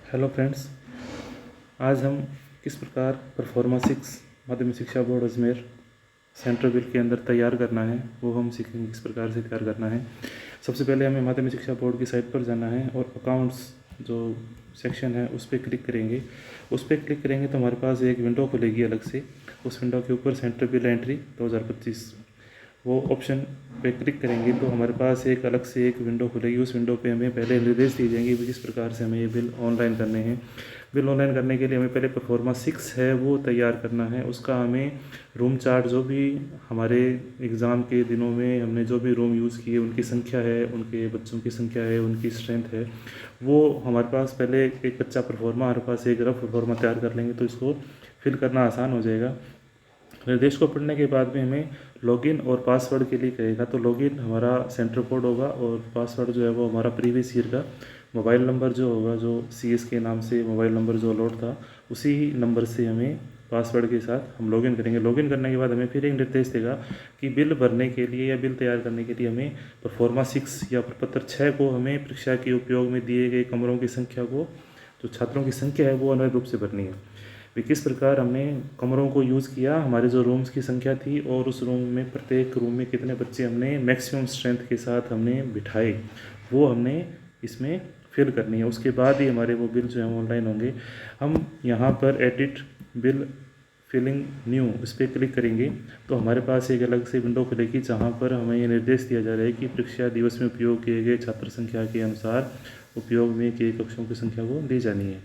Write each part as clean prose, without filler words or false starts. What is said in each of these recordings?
Hello friends, आज हम किस प्रकार परफॉर्मा 6 माध्यमिक शिक्षा बोर्ड अजमेर सेंट्रल बिल के अंदर तैयार करना है वो हम सीखेंगे किस प्रकार से तैयार करना है। सबसे पहले हमें माध्यमिक शिक्षा बोर्ड की साइट पर जाना है और अकाउंट्स जो सेक्शन है उस पर क्लिक करेंगे। उस पर क्लिक करेंगे तो हमारे पास एक विंडो खुलेगी अलग से। उस विंडो के ऊपर सेंट्रल बिल एंट्री 2025 वो ऑप्शन पे क्लिक करेंगे तो हमारे पास एक अलग से एक विंडो खुलेगी। उस विंडो पे हमें पहले निर्देश दिए जाएंगे कि किस प्रकार से हमें ये बिल ऑनलाइन करने हैं। बिल ऑनलाइन करने के लिए हमें पहले परफॉर्मा 6 है वो तैयार करना है। उसका हमें रूम चार्ट जो भी हमारे एग्ज़ाम के दिनों में हमने जो भी रूम यूज़ किए उनकी संख्या है, उनके बच्चों की संख्या है, उनकी स्ट्रेंथ है, वो हमारे पास पहले एक कच्चा परफॉर्मा हमारे पास एक रफ परफॉर्मा तैयार कर लेंगे तो इसको फिल करना आसान हो जाएगा। निर्देश को पढ़ने के बाद में हमें लॉगिन और पासवर्ड के लिए कहेगा तो लॉगिन हमारा सेंटर कोड होगा और पासवर्ड जो है वो हमारा प्रीवियस ईयर का मोबाइल नंबर जो होगा, जो CS के नाम से मोबाइल नंबर जो अलॉट था उसी नंबर से हमें पासवर्ड के साथ हम लॉगिन करेंगे। लॉगिन करने के बाद हमें फिर एक निर्देश देगा कि बिल भरने के लिए या बिल तैयार करने के लिए हमें परफॉर्मा 6 या प्रपत्र 6 को हमें परीक्षा के उपयोग में दिए गए कमरों की संख्या को, जो छात्रों की संख्या है वो अनिवार्य रूप से भरनी है। किस प्रकार हमने कमरों को यूज़ किया, हमारे जो रूम्स की संख्या थी और उस रूम में प्रत्येक रूम में कितने बच्चे हमने मैक्सिमम स्ट्रेंथ के साथ हमने बिठाए वो हमने इसमें फिल करनी है। उसके बाद ही हमारे वो बिल जो है ऑनलाइन होंगे। हम यहाँ पर एडिट बिल फिलिंग न्यू इस पर क्लिक करेंगे तो हमारे पास एक अलग से विंडो खुलेगी जहाँ पर हमें ये निर्देश दिया जा रहा है कि परीक्षा दिवस में उपयोग किए गए छात्र संख्या के अनुसार उपयोग में किए कक्षों की संख्या को दी जानी है।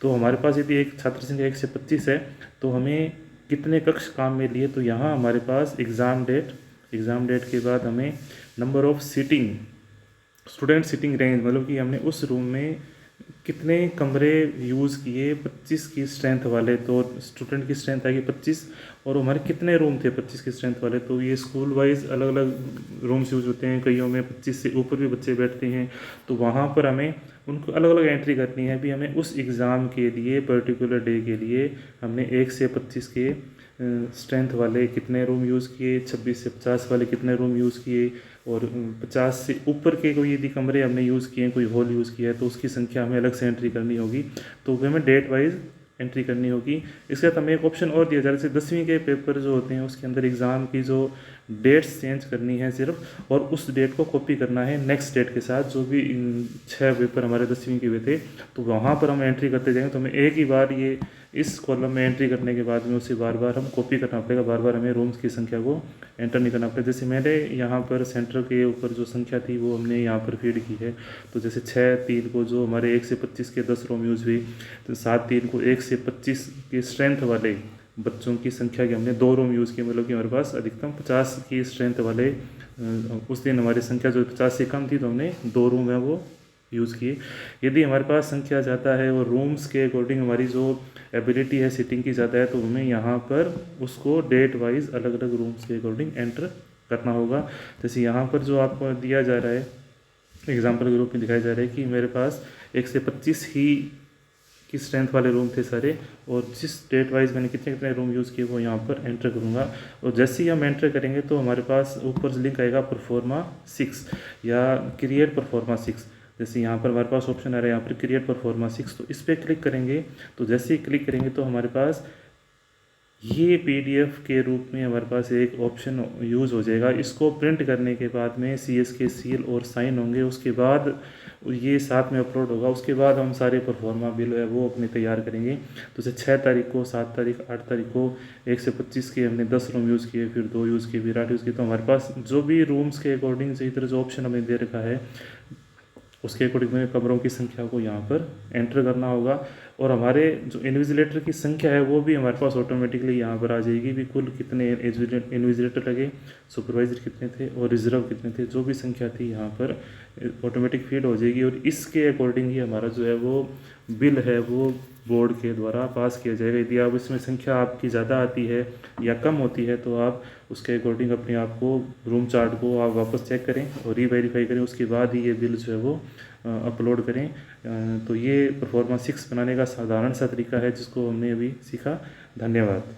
तो हमारे पास यदि एक छात्र संख्या 1 से 25 है तो हमें कितने कक्ष काम में लिए, तो यहाँ हमारे पास एग्ज़ाम डेट के बाद हमें number of seating student seating range, मतलब कि हमने उस रूम में कितने कमरे यूज़ किए 25 की स्ट्रेंथ वाले, तो स्टूडेंट की स्ट्रेंथ आएगी 25 और हमारे कितने रूम थे 25 की स्ट्रेंथ वाले। तो ये स्कूल वाइज अलग अलग रूम्स यूज़ होते हैं, कईयों में 25 से ऊपर भी बच्चे बैठते हैं तो वहाँ पर हमें उनको अलग अलग एंट्री करनी है। भी हमें उस एग्ज़ाम के लिए पर्टिकुलर डे के लिए हमने 1 से 25 के स्ट्रेंथ वाले कितने रूम यूज़ किए, 26 से 50 वाले कितने रूम यूज़ किए और 50 से ऊपर के कोई यदि कमरे हमने यूज़ किए हैं, कोई हॉल यूज़ किया है तो उसकी संख्या हमें अलग से एंट्री करनी होगी। तो हमें डेट वाइज एंट्री करनी होगी। इसके साथ हमें एक ऑप्शन और दिया जा रहा है, जैसे 10वीं के पेपर जो होते हैं उसके अंदर एग्ज़ाम की जो डेट्स चेंज करनी है सिर्फ, और उस डेट को कॉपी करना है नेक्स्ट डेट के साथ। जो भी 6 पेपर हमारे 10वीं के हुए थे तो वहाँ पर हम एंट्री करते जाएंगे तो हमें एक ही बार ये इस कॉलम में एंट्री करने के बाद में उसे बार बार हम कॉपी करना पड़ेगा, बार बार हमें रूम्स की संख्या को एंटर नहीं करना पड़ेगा। जैसे मैंने यहाँ पर सेंटर के ऊपर जो संख्या थी वो हमने यहाँ पर फीड की है। तो जैसे 6-3 को जो हमारे 1 से 25 के 10 रूम यूज़ हुई, तो 7-3 को 1 से 25 की स्ट्रेंथ वाले बच्चों की संख्या के हमने 2 रूम यूज़ किए, मतलब कि हमारे पास अधिकतम 50 की स्ट्रेंथ वाले उस दिन हमारी संख्या जो 50 से कम थी तो हमने 2 रूम है वो यूज़ किए। यदि हमारे पास संख्या ज़्यादा है और रूम्स के अकॉर्डिंग हमारी जो एबिलिटी है सीटिंग की ज़्यादा है तो हमें यहाँ पर उसको डेट वाइज अलग अलग रूम्स के अकॉर्डिंग एंटर करना होगा। जैसे यहाँ पर जो आपको दिया जा रहा है एग्जाम्पल के रूप में दिखाया जा रहा है कि मेरे पास 1 से 25 ही की स्ट्रेंथ वाले रूम थे सारे, और जिस डेट वाइज मैंने कितने कितने रूम यूज़ किए वो यहाँ पर एंटर करूँगा। और जैसे ही हम एंटर करेंगे तो हमारे पास ऊपर लिंक आएगा परफॉर्मा 6 या क्रिएट परफॉर्मा 6। जैसे यहाँ पर हमारे पास ऑप्शन आ रहा है यहाँ पर क्रिएट परफॉर्मा 6, तो इस पर क्लिक करेंगे। तो जैसे ही क्लिक करेंगे तो हमारे पास ये PDF के रूप में हमारे पास एक ऑप्शन यूज़ हो जाएगा। इसको प्रिंट करने के बाद में CS के सील और साइन होंगे, उसके बाद ये साथ में अपलोड होगा। उसके बाद हम सारे परफॉर्मा बिल है वो अपने तैयार करेंगे। तो जैसे 6 तारीख को, 7 तारीख, 8 तारीख को 1 से 25 के हमने 10 रूम यूज़ किए, फिर 2 यूज़ किए, फिर 8 यूज़ किए। तो हमारे पास जो भी रूम्स के अकॉर्डिंग सही तरह जो ऑप्शन हमें दे रखा है उसके अकॉर्डिंग में कमरों की संख्या को यहाँ पर एंटर करना होगा। और हमारे जो इन्विजिलेटर की संख्या है वो भी हमारे पास ऑटोमेटिकली यहाँ पर आ जाएगी भी कुल कितने इन्विजिलेटर लगे, सुपरवाइजर कितने थे और रिजर्व कितने थे, जो भी संख्या थी यहाँ पर ऑटोमेटिक फीड हो जाएगी। और इसके अकॉर्डिंग ही हमारा जो है वो बिल है वो बोर्ड के द्वारा पास किया जाएगा। यदि आप इसमें संख्या आपकी ज़्यादा आती है या कम होती है तो आप उसके अकॉर्डिंग अपने आप को रूम चार्ट को आप वापस चेक करें और रीवेरीफाई करें, उसके बाद ही ये बिल जो है वो अपलोड करें। तो ये परफॉर्मा 6 बनाने का साधारण सा तरीका है जिसको हमने अभी सीखा। धन्यवाद।